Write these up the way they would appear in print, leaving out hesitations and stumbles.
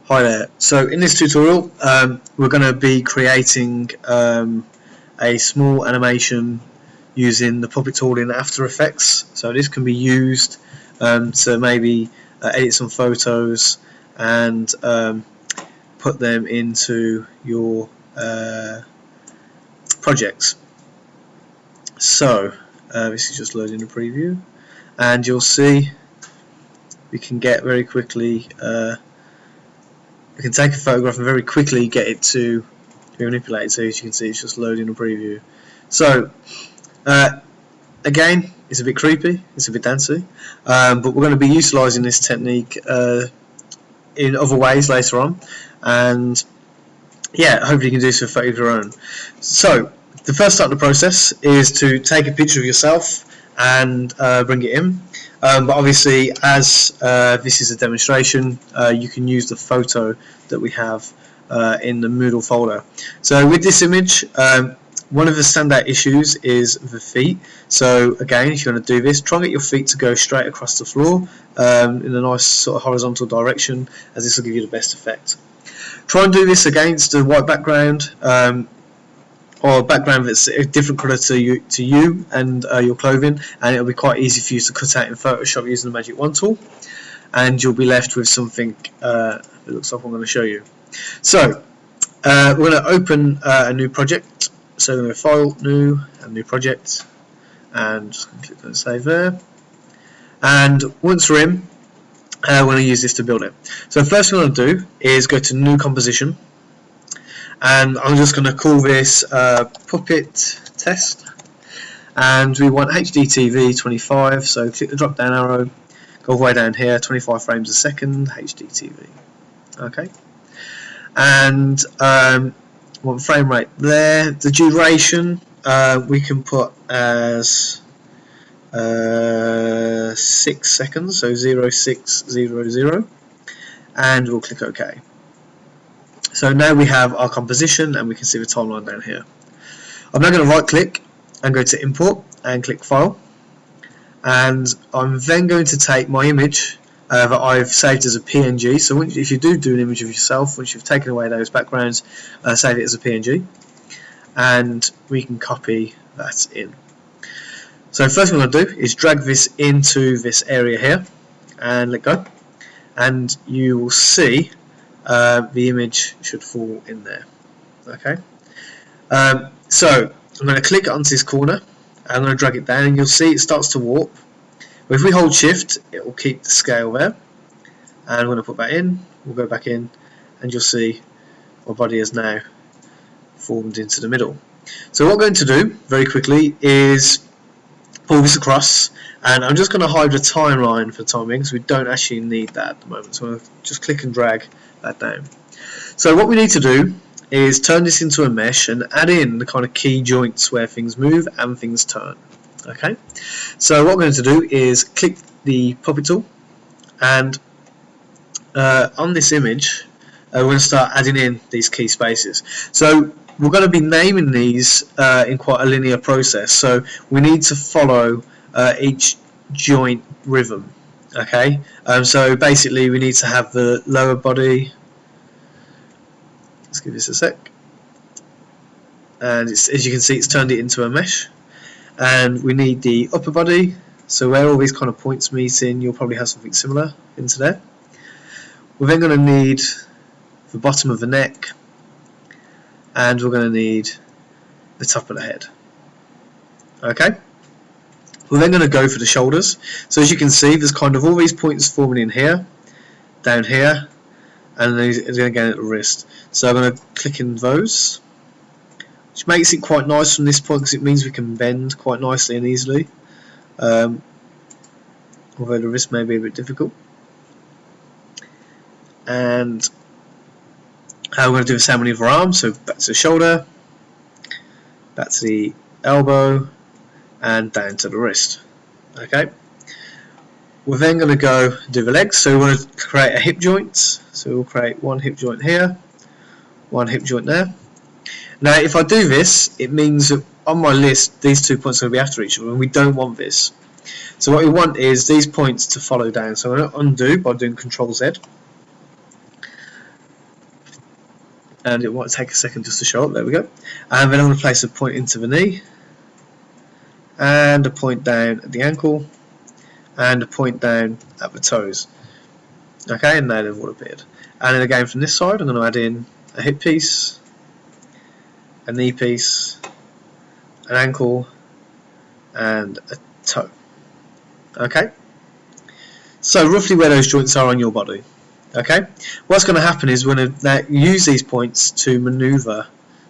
Hi there. So in this tutorial we're going to be creating a small animation using the Puppet tool in After Effects. So this can be used to maybe edit some photos and put them into your projects. So this is just loading the preview, and you'll see we can get very quickly we can take a photograph and very quickly get it to be manipulated. So as you can see, it's just loading a preview. So again, it's a bit creepy, it's a bit dancey, but we're going to be utilising this technique in other ways later on, and yeah, hopefully you can do this with photo of your own. So the first step of the process is to take a picture of yourself and bring it in. But obviously, as this is a demonstration, you can use the photo that we have in the Moodle folder. So with this image, one of the standout issues is the feet. So again, if you want to do this, try and get your feet to go straight across the floor in a nice sort of horizontal direction, as this will give you the best effect. Try and do this against a white background, or a background that's a different colour to you and your clothing, and it'll be quite easy for you to cut out in Photoshop using the Magic Wand tool, and you'll be left with something that looks like what I'm going to show you. So we're going to open a new project. So we're going to File, New, and New Project, and just going to click on Save there. And once we're in, we're going to use this to build it. So the first thing I'm going to do is go to New Composition, and I'm just going to call this Puppet Test, and we want HDTV 25, so click the drop down arrow, go all the way down here, 25 frames a second, HDTV. Okay, and one frame rate there. The duration we can put as 6 seconds, so 0600, and we'll click OK. So now we have our composition, and we can see the timeline down here. I'm now going to right click and go to Import and click File, and I'm then going to take my image that I've saved as a PNG. So if you do an image of yourself, once you've taken away those backgrounds, save it as a PNG, and we can copy that in. So first thing I'm going to do is drag this into this area here and let go, and you will see the image should fall in there. Okay, so I'm going to click onto this corner, I'm going to drag it down, and you'll see it starts to warp. But if we hold shift, it will keep the scale there, and I'm going to put that in. We'll go back in, and you'll see my body has now formed into the middle. So what we're going to do very quickly is pull this across, and I'm just going to hide the timeline for the time being, because we don't actually need that at the moment. So I'm going to just click and drag that down. So what we need to do is turn this into a mesh and add in the kind of key joints where things move and things turn. Okay, so what we're going to do is click the Puppet tool, and on this image we're going to start adding in these key spaces. So we're going to be naming these in quite a linear process, so we need to follow each joint rhythm. Okay, so basically we need to have the lower body. Let's give this a sec, and as you can see, it's turned it into a mesh. And we need the upper body, so where all these kind of points meet in, you'll probably have something similar into there. We're then going to need the bottom of the neck, and we're going to need the top of the head. Okay, we're then going to go for the shoulders. So as you can see, there's kind of all these points forming in here, down here, and then again at the wrist. So I'm going to click in those, which makes it quite nice from this point, because it means we can bend quite nicely and easily, although the wrist may be a bit difficult. And we're going to do the same on the other arm, so back to the shoulder, back to the elbow, and down to the wrist. Okay, we're then going to go do the legs, so we want to create a hip joint, so we'll create one hip joint here, one hip joint there. Now if I do this, it means that on my list these 2 points are going to be after each other, and we don't want this. So what we want is these points to follow down. So I'm going to undo by doing Control Z, and it might take a second just to show up. There we go. And then I'm going to place a point into the knee, and a point down at the ankle, and a point down at the toes. Okay, and now they've all appeared. And then again from this side, I'm going to add in a hip piece, a knee piece, an ankle, and a toe. Okay, so roughly where those joints are on your body. Okay, what's going to happen is we're going to use these points to maneuver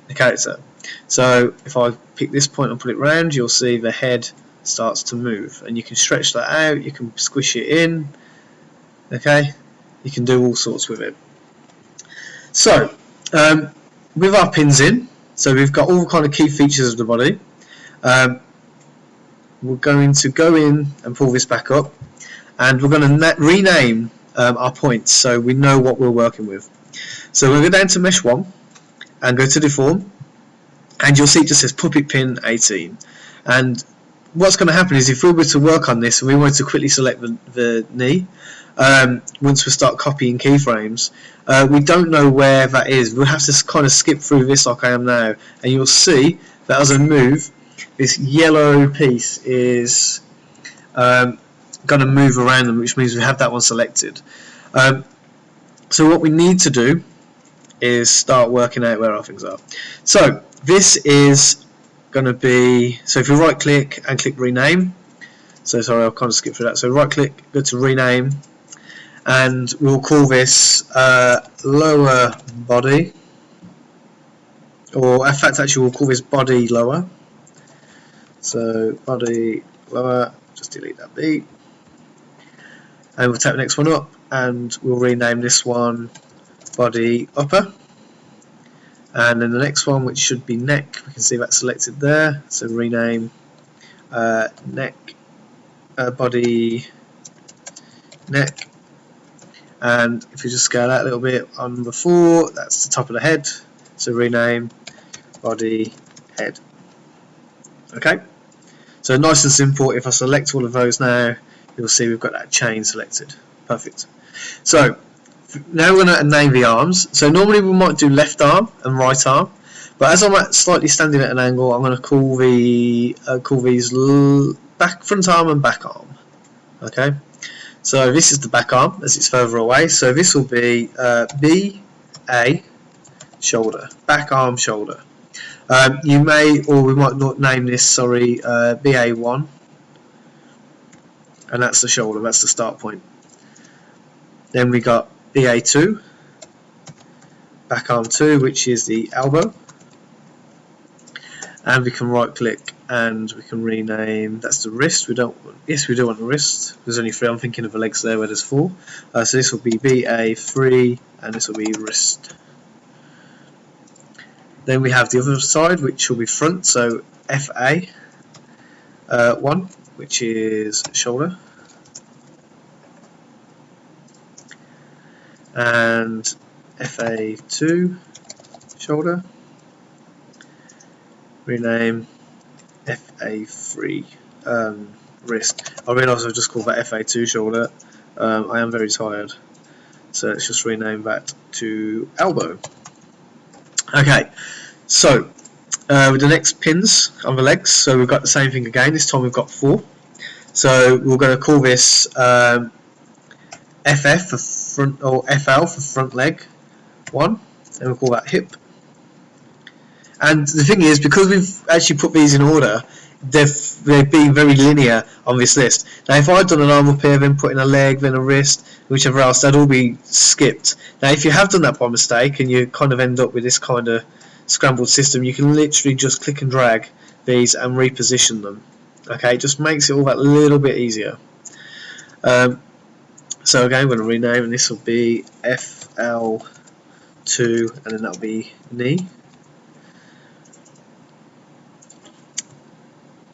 the character. So if I pick this point and put it round, you'll see the head starts to move, and you can stretch that out, you can squish it in, okay, you can do all sorts with it. So with our pins in, so we've got all kind of key features of the body. We're going to go in and pull this back up, and we're going to rename our points so we know what we're working with. So we'll go down to mesh 1 and go to deform, and you'll see it just says puppet pin 18. And what's going to happen is if we were to work on this and we wanted to quickly select the knee, once we start copying keyframes, we don't know where that is. We'll have to kind of skip through this like I am now, and you'll see that as I move, this yellow piece is going to move around them, which means we have that one selected. So what we need to do is start working out where our things are. So this is going to be, so if you right click and click rename, so sorry I'll kind of skip through that, so right click, go to rename, and we'll call this lower body, or in fact actually we'll call this body lower. So body lower, just delete that B, and we'll take the next one up and we'll rename this one body upper, and then the next one, which should be neck, we can see that selected there, so rename neck, body neck. And if you just scale out a little bit on the 4, that's the top of the head, so rename body head. Okay, so nice and simple. If I select all of those now, you'll see we've got that chain selected. Perfect. So now we're going to name the arms. So normally we might do left arm and right arm, but as I'm slightly standing at an angle, I'm going to call these back, front arm and back arm. Okay, so this is the back arm as it's further away. So this will be BA shoulder, back arm shoulder. You may, or we might not name this, sorry, BA1, and that's the shoulder, that's the start point. Then we got BA2, back arm 2, which is the elbow, and we can right click and we can rename, that's the wrist. We don't, yes we do want the wrist, there's only 3, I'm thinking of the legs there where there's 4, so this will be BA3 and this will be wrist. Then we have the other side, which will be front, so FA1, which is shoulder, and FA2 shoulder, rename FA3 wrist. I realise I've just called that FA2 shoulder. I am very tired, so let's just rename that to elbow. Okay, so with the next pins on the legs, so we've got the same thing again. This time we've got 4. So we're going to call this FF for front, or FL for front leg 1, and we'll call that hip. And the thing is, because we've actually put these in order, they've been very linear on this list. Now if I'd done an arm up here, then put in a leg, then a wrist, whichever else, that'd all be skipped. Now if you have done that by mistake and you kind of end up with this kind of scrambled system, you can literally just click and drag these and reposition them. Okay, it just makes it all that little bit easier. So again, I'm going to rename, and this will be FL2, and then that'll be knee.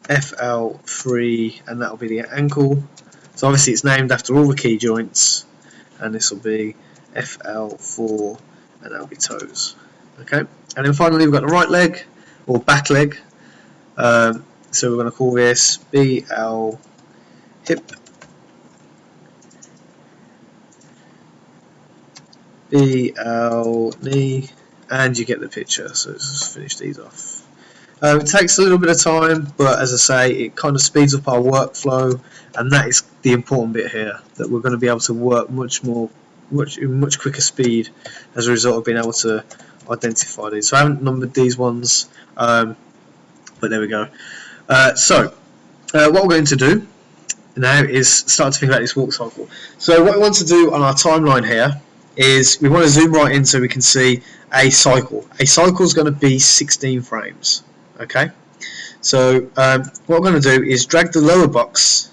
FL3, and that'll be the ankle. So obviously it's named after all the key joints, and this will be FL4, and that'll be toes. Okay, and then finally we've got the right leg, or back leg. So we're going to call this BL hip, BL knee, and you get the picture. So let's just finish these off. It takes a little bit of time, but as I say, it kind of speeds up our workflow, and that is the important bit here, that we're going to be able to work much quicker speed as a result of being able to identify these. So I haven't numbered these ones, but there we go. So what we're going to do now is start to think about this walk cycle. So what we want to do on our timeline here is we want to zoom right in so we can see a cycle. A cycle is going to be 16 frames. Okay, so what we're going to do is drag the lower box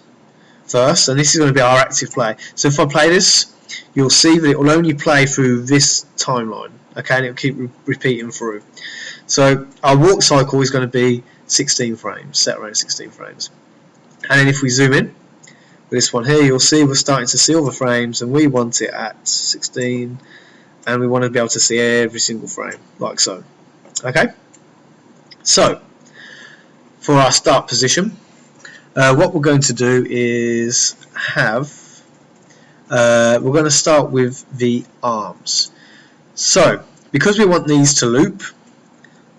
first, and this is going to be our active play. So if I play this, you'll see that it will only play through this timeline, okay, and it will keep repeating through. So our walk cycle is going to be 16 frames, set around 16 frames. And then if we zoom in with this one here, you'll see we're starting to see all the frames, and we want it at 16, and we want to be able to see every single frame, like so. Okay. So, for our start position, what we're going to do is we're going to start with the arms. So, because we want these to loop,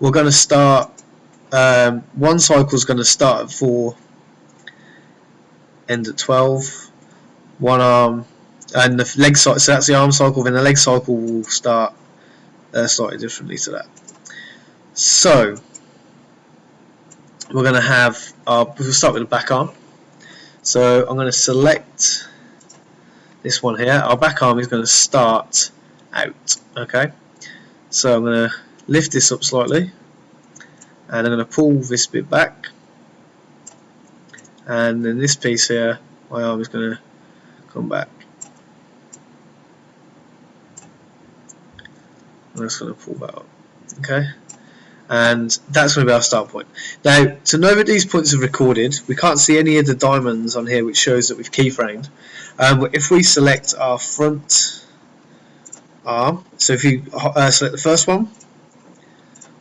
we're going to start, one cycle is going to start at 4, end at 12, one arm, and the leg cycle, so that's the arm cycle, then the leg cycle will start slightly differently to that. So, we're going to have we'll start with the back arm. So I'm going to select this one here. Our back arm is going to start out. Okay, so I'm going to lift this up slightly, and I'm going to pull this bit back, and then this piece here, my arm is going to come back. I'm just going to pull that up. Okay. And that's going to be our start point. Now, to know that these points are recorded, we can't see any of the diamonds on here, which shows that we've keyframed. But if we select our front arm, so if you select the first one,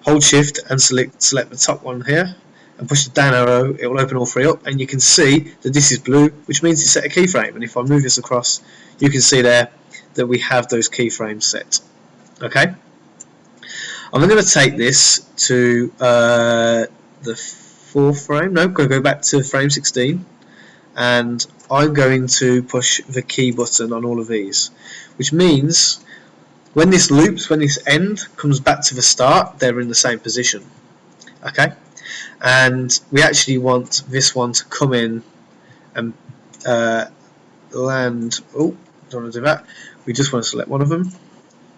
hold shift and select the top one here, and push the down arrow, it will open all three up, and you can see that this is blue, which means it's set a keyframe. And if I move this across, you can see there that we have those keyframes set. Okay. I'm going to take this to the 4th frame. No, I'm going to go back to frame 16, and I'm going to push the key button on all of these, which means when this loops, when this end comes back to the start, they're in the same position. Okay, and we actually want this one to come in and land. Oh, don't want to do that. We just want to select one of them.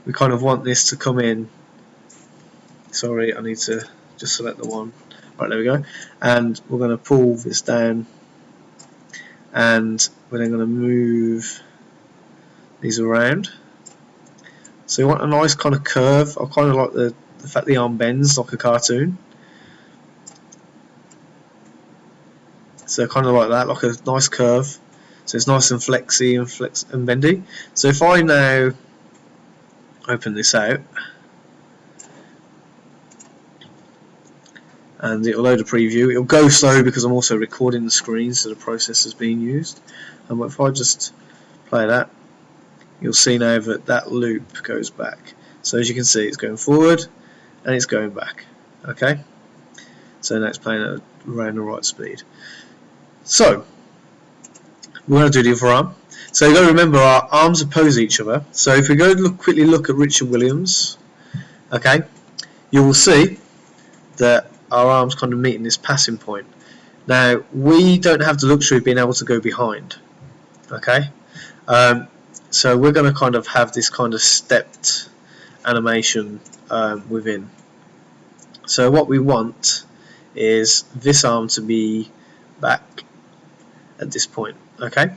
We kind of want this to come in. Sorry, I need to just select the one. Right, there we go. And we're going to pull this down, and we're then going to move these around. So you want a nice kind of curve. I kind of like the fact the arm bends like a cartoon. So kind of like that, like a nice curve. So it's nice and flexy and bendy. So if I now open this out, and it will load a preview. It will go slow because I'm also recording the screen, so the process is being used. And if I just play that, you'll see now that that loop goes back. So as you can see, it's going forward and it's going back. Okay, so now it's playing at around the right speed. So we're going to do the other arm. So you've got to remember our arms oppose each other. So if we go quickly look at Richard Williams, okay, you will see that our arms kind of meeting this passing point. Now we don't have the luxury of being able to go behind. Okay, so we're going to kind of have this kind of stepped animation within. So what we want is this arm to be back at this point. Okay,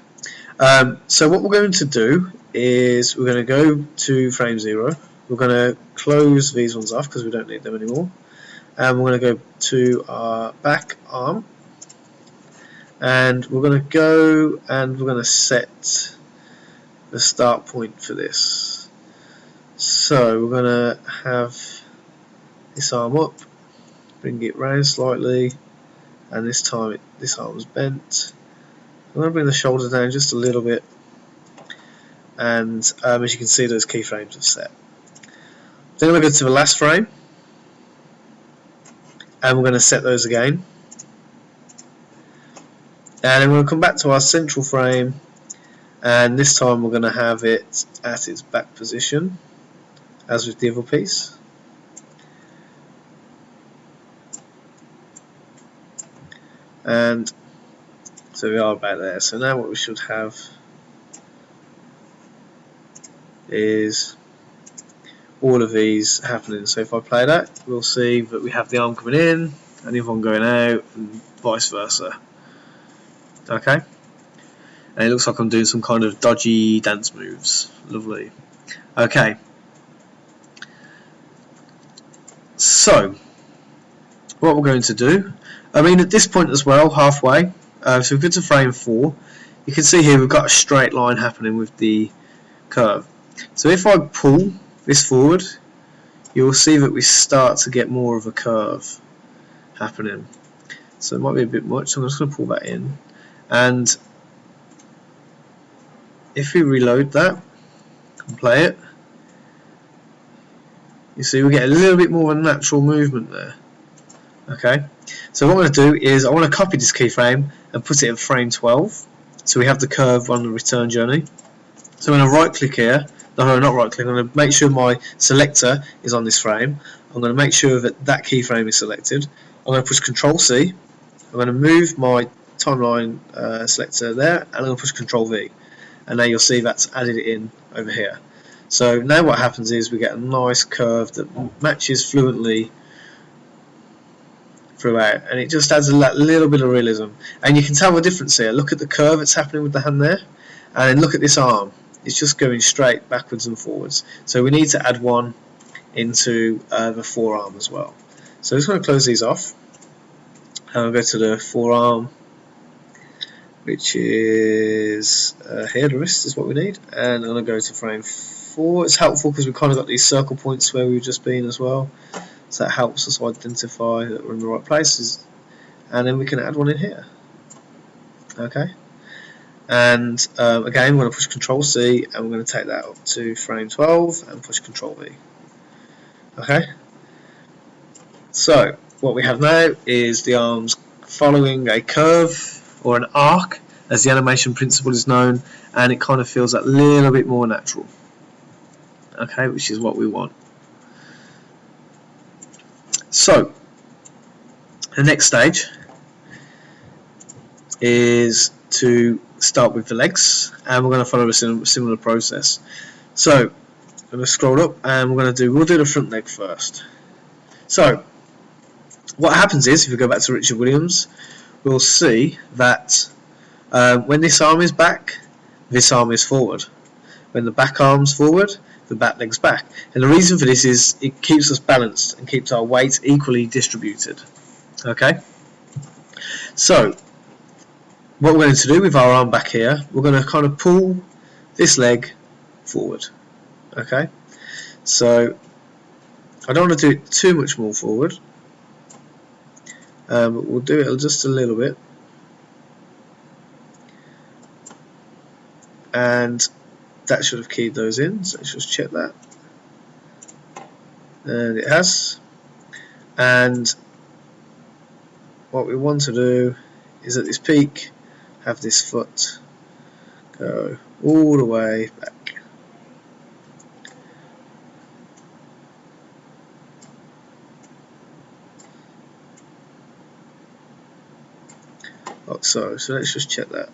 so what we're going to do is we're going to go to frame 0. We're going to close these ones off because we don't need them anymore. And we're going to go to our back arm, and we're going to go and we're going to set the start point for this. So we're going to have this arm up, bring it round slightly, and this time this arm is bent. I'm going to bring the shoulder down just a little bit, and as you can see, those keyframes are set. Then we're going to go to the last frame, and we're going to set those again. And then we're going to come back to our central frame, and this time we're going to have it at its back position, as with the other piece. And so we are about there. So now what we should have is all of these happening. So if I play that, we'll see that we have the arm coming in and the other one going out, and vice versa. Okay, and it looks like I'm doing some kind of dodgy dance moves. Lovely. Okay, so what we're going to do, I mean at this point as well, halfway, so we go to frame 4, you can see here we've got a straight line happening with the curve. So if I pull this forward, you'll see that we start to get more of a curve happening. So it might be a bit much, so I'm just going to pull that in. And if we reload that and play it, you see we get a little bit more of a natural movement there. Okay, so what I'm going to do is I want to copy this keyframe and put it at frame 12, so we have the curve on the return journey. So I'm going to right click here, no, not right click, I'm going to make sure my selector is on this frame. I'm going to make sure that that keyframe is selected. I'm going to push Ctrl C, I'm going to move my timeline selector there, and I'm going to push Ctrl V, and now you'll see that's added it in over here. So now what happens is we get a nice curve that matches fluently throughout, and it just adds a little bit of realism. And you can tell the difference here. Look at the curve that's happening with the hand there, and then look at this arm. It's just going straight backwards and forwards. So we need to add one into the forearm as well. So I'm just going to close these off, and I'll go to the forearm, which is here, the wrist is what we need, and I'm going to go to frame 4. It's helpful because we've kind of got these circle points where we've just been as well, so that helps us identify that we're in the right places, and then we can add one in here. Okay, and again we're going to push Ctrl C, and we're going to take that up to frame 12 and push Ctrl V. Okay, so what we have now is the arms following a curve or an arc, as the animation principle is known, and it kind of feels a little bit more natural. Okay, which is what we want. So the next stage is to start with the legs, and we're going to follow a similar process. So I'm going to scroll up, and we'll do the front leg first. So what happens is, if we go back to Richard Williams, we'll see that when this arm is back, this arm is forward. When the back arm's forward, the back leg's back. And the reason for this is it keeps us balanced and keeps our weight equally distributed. Okay? So what we're going to do with our arm back here, we're going to kind of pull this leg forward. Okay? So I don't want to do it too much more forward, but we'll do it just a little bit. And that should have keyed those in, so let's just check that. And it has. And what we want to do is at this peak have this foot go all the way back. Like so. So let's just check that.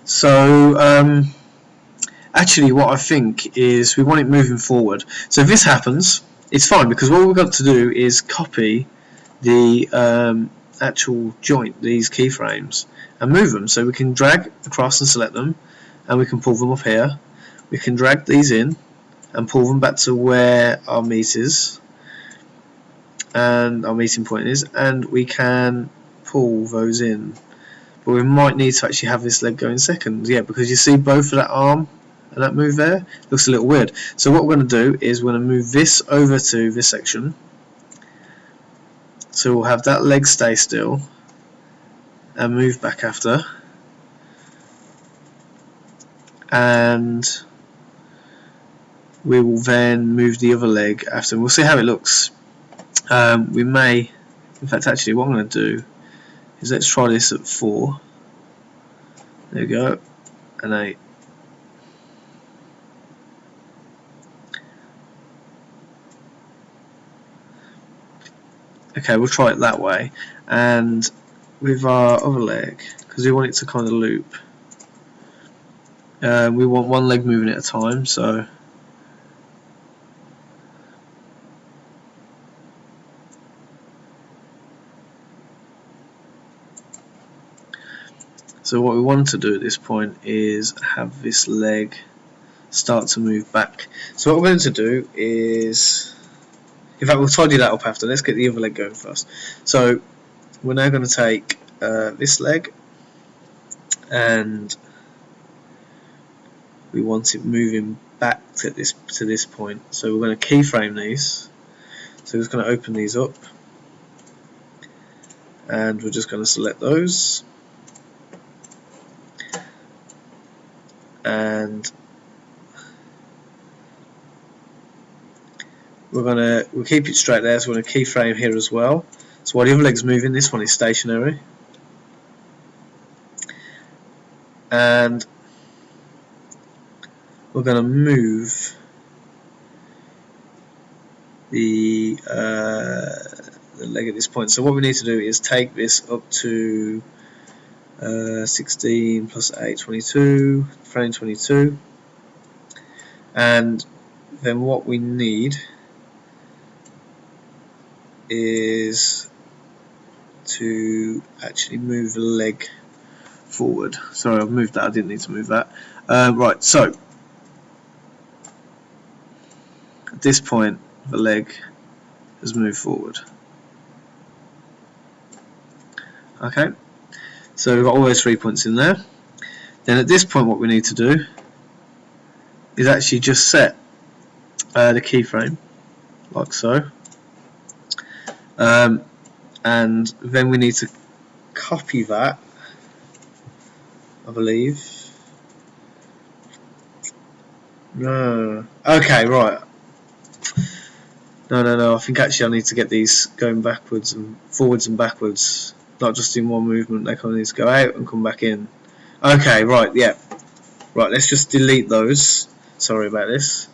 So actually what I think is we want it moving forward. So if this happens, it's fine, because what we've got to do is copy the actual joint, these keyframes, and move them. So we can drag across and select them, and we can pull them up here. We can drag these in and pull them back to where our meet is, and our meeting point is, and we can pull those in. But we might need to actually have this leg going second, yeah, because you see both of that arm and that move there looks a little weird. So what we're going to do is we're going to move this over to this section. So we'll have that leg stay still and move back after, and we will then move the other leg after, and we'll see how it looks. We may, in fact, actually what I'm going to do is let's try this at 4. There we go, and 8. Okay, we'll try it that way, and with our other leg, because we want it to kind of loop, we want one leg moving at a time, so what we want to do at this point is have this leg start to move back. So what we're going to do is, in fact, we'll tidy that up after. Let's get the other leg going first. So we're now going to take this leg, and we want it moving back to this point. So we're going to keyframe these. So we're just going to open these up, and we're just going to select those, and we'll keep it straight there. So we're going to keyframe here as well. So while the other leg's moving, this one is stationary, and we're going to move the leg at this point. So what we need to do is take this up to 16 plus 8, 22, frame 22, and then what we need is to actually move the leg forward. Sorry, I've moved that, I didn't need to move that. Right, so at this point the leg has moved forward. Okay, so we've got all those 3 points in there. Then at this point what we need to do is actually just set the keyframe like so, and then we need to copy that, I believe. No, okay, right. No, I think actually I need to get these going backwards and forwards and backwards, not just in one movement. They kind of need to go out and come back in. Okay, right, yeah. Right, let's just delete those. Sorry about this.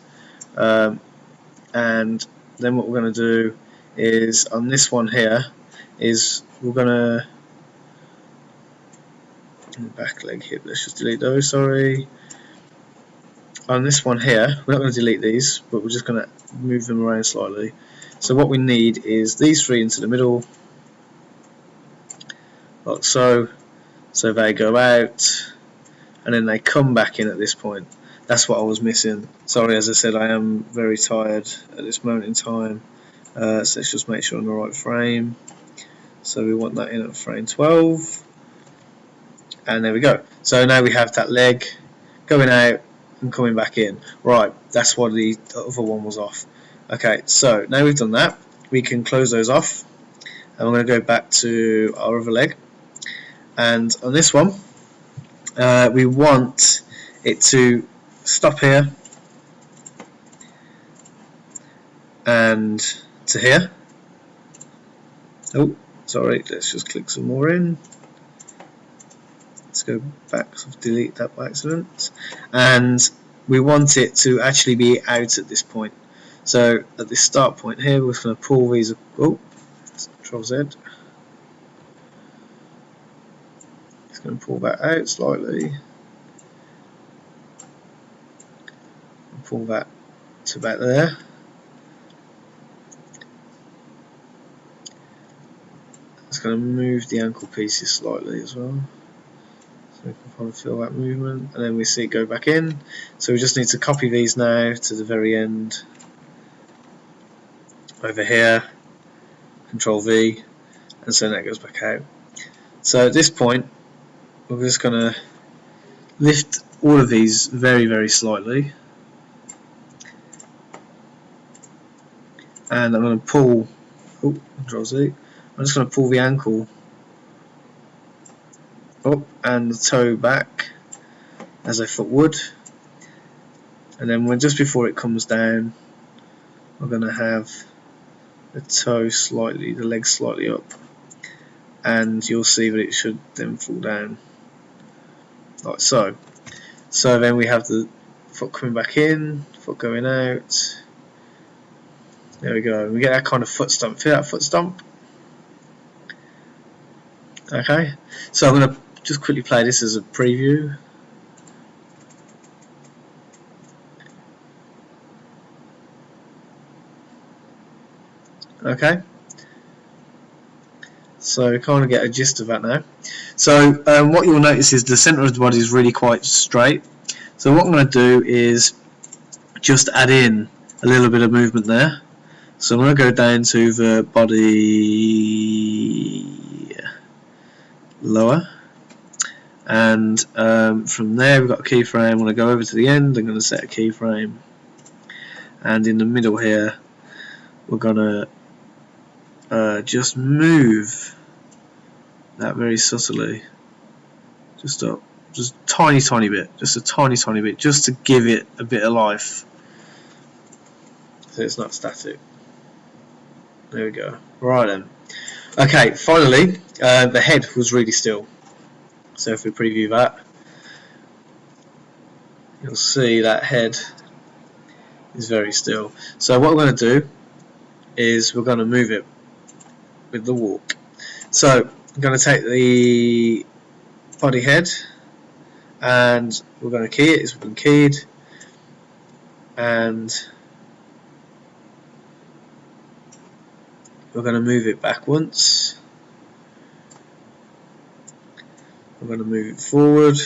And then what we're going to do is, on this one here, is we're going to back leg hip, let's just delete those, sorry. On this one here, we're not going to delete these, but we're just going to move them around slightly. So what we need is these 3 into the middle, like so. So they go out, and then they come back in at this point. That's what I was missing. Sorry, as I said, I am very tired at this moment in time. So let's just make sure I'm in the right frame. So we want that in at frame 12. And there we go. So now we have that leg going out and coming back in. Right, that's why the other one was off. Okay, so now we've done that, we can close those off, and we're going to go back to our other leg. And on this one, we want it to stop here and to here. Oh, sorry, let's just click some more in. Let's go back, so delete that by accident. And we want it to actually be out at this point. So at this start point here, we're just going to pull these. Oh, Control Z. It's going to pull that out slightly. Pull that to about there. It's going to move the ankle pieces slightly as well. So we can probably feel that movement, and then we see it go back in. So we just need to copy these now to the very end over here, Control V, and so that goes back out. So at this point, we're just going to lift all of these very, very slightly, and I'm going to pull, Control Z, I'm just going to pull the ankle up and the toe back as a foot would, and then when just before it comes down, I'm going to have the toe slightly, the leg slightly up, and you'll see that it should then fall down like so. So then we have the foot coming back in, foot going out. There we go. We get that kind of foot stomp. Feel that foot stomp? Okay. So I'm going to just quickly play this as a preview. Okay. So we kind of get a gist of that now. So what you'll notice is the centre of the body is really quite straight. So what I'm going to do is just add in a little bit of movement there. So I'm going to go down to the body lower, and from there we've got a keyframe. I'm going to go over to the end, I'm going to set a keyframe, and in the middle here we're going to just move that very subtly, just up, just tiny bit, just a tiny bit, just to give it a bit of life, so it's not static. There we go. Right then. Okay, finally, the head was really still. So if we preview that, you'll see that head is very still. So what we're going to do is we're going to move it with the walk. So I'm going to take the body head and we're going to key it. It's been keyed, and we're going to move it back once. I'm going to move it forward.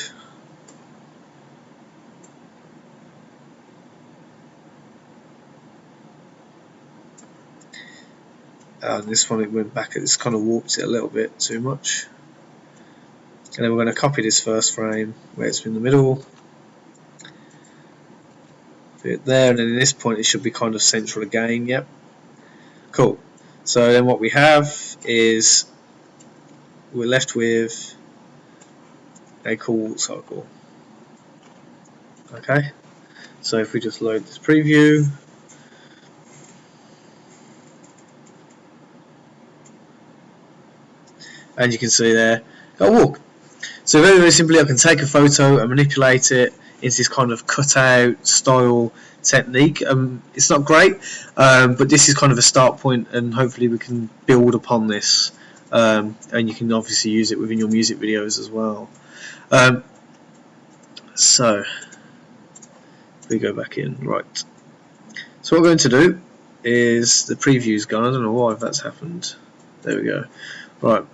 And this one it went back, it's kind of warped it a little bit too much. And then we're going to copy this first frame where it's in the middle. Put it there, and then at this point it should be kind of central again. Yep. Cool. So then what we have is we're left with a cool circle. Okay. So if we just load this preview, and you can see there, got a walk. So very, very simply I can take a photo and manipulate it into this kind of cutout style technique. It's not great, but this is kind of a start point, and hopefully we can build upon this, and you can obviously use it within your music videos as well. So we go back in, right. So what we're going to do is, the preview's gone, I don't know why that's happened. There we go. Right.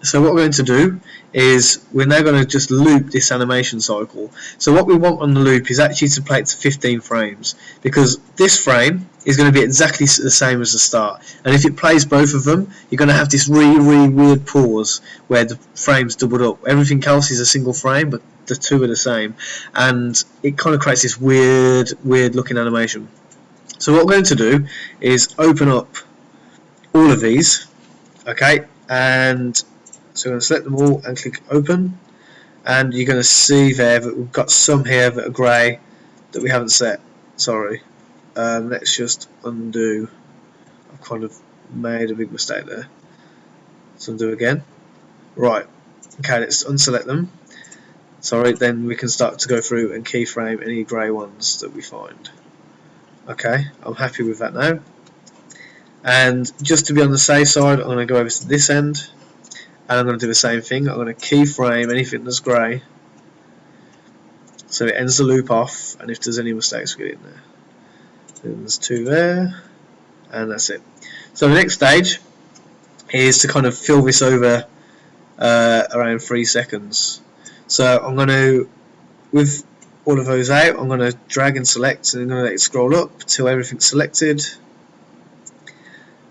So what we're going to do is we're now going to just loop this animation cycle. So what we want on the loop is actually to play it to 15 frames, because this frame is going to be exactly the same as the start, and if it plays both of them you're going to have this really weird pause where the frames doubled up. Everything else is a single frame, but the two are the same, and it kind of creates this weird looking animation. So what we're going to do is open up all of these, okay, and so I'm going to select them all and click open, and you're going to see there that we've got some here that are grey that we haven't set. Sorry. Let's just undo. I've kind of made a big mistake there. Let's undo again. Right. Okay, let's unselect them. Sorry, then we can start to go through and keyframe any grey ones that we find. Okay, I'm happy with that now. And just to be on the safe side, I'm going to go over to this end, and I'm going to do the same thing. I'm going to keyframe anything that's grey, so it ends the loop off, and if there's any mistakes we get in there. Then there's two there, and that's it. So the next stage is to kind of fill this over around 3 seconds. So I'm going to, with all of those out, I'm going to drag and select, and I'm going to let it scroll up till everything's selected,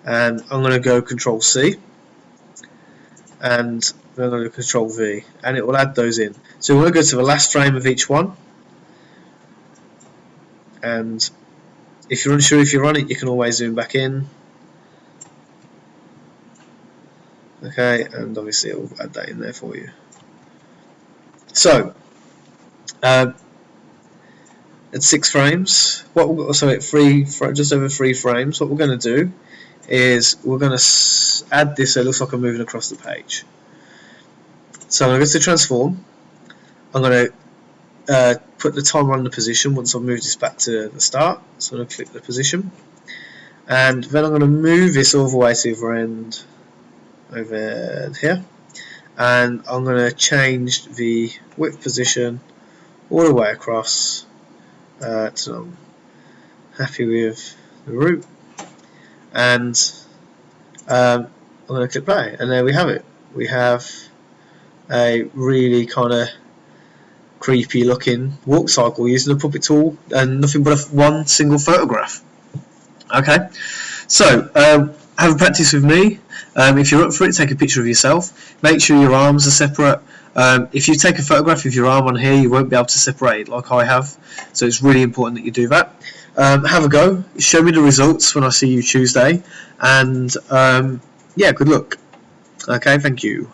and I'm going to go Control C, and then I'm going to Control V, and it will add those in. So we want to go to the last frame of each one, and if you're unsure if you're on it, you can always zoom back in. Okay, and obviously it will add that in there for you. So at 6 frames, so at just over 3 frames, what we're going to do is we're going to add this so it looks like I'm moving across the page. So I'm going to go to transform. I'm going to put the timer on the position once I've moved this back to the start. So I'm going to click the position, and then I'm going to move this all the way to the other end over here, and I'm going to change the width position all the way across so I'm happy with the route, and I'm going to click play, and there we have it. We have a really kind of creepy looking walk cycle using a puppet tool and nothing but one single photograph. Okay, so have a practice with me. If you're up for it, take a picture of yourself. Make sure your arms are separate. If you take a photograph of your arm on here, you won't be able to separate it like I have, so it's really important that you do that. Have a go, show me the results when I see you Tuesday, and yeah, good luck. Okay, thank you.